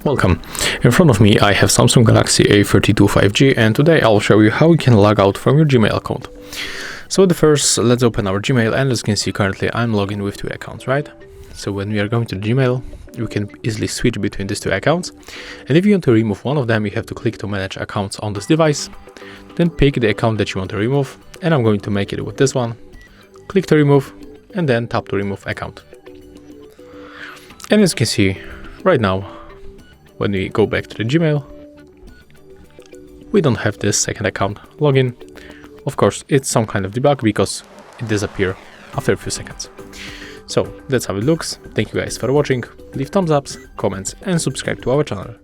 Welcome. In front of me I have Samsung Galaxy A32 5G, and today I'll show you how you can log out from your Gmail account. So first, let's open our Gmail, and as you can see currently I'm logged in with two accounts, right? So when we are going to Gmail, you can easily switch between these two accounts, and if you want to remove one of them, you have to click to manage accounts on this device, then pick the account that you want to remove, and I'm going to make it with this one. Click to remove, and then tap to remove account. And as you can see right now, when we go back to the Gmail, we don't have this second account login. Of course, it's some kind of debug because it disappears after a few seconds. So that's how it looks. Thank you guys for watching. Leave thumbs ups, comments, and subscribe to our channel.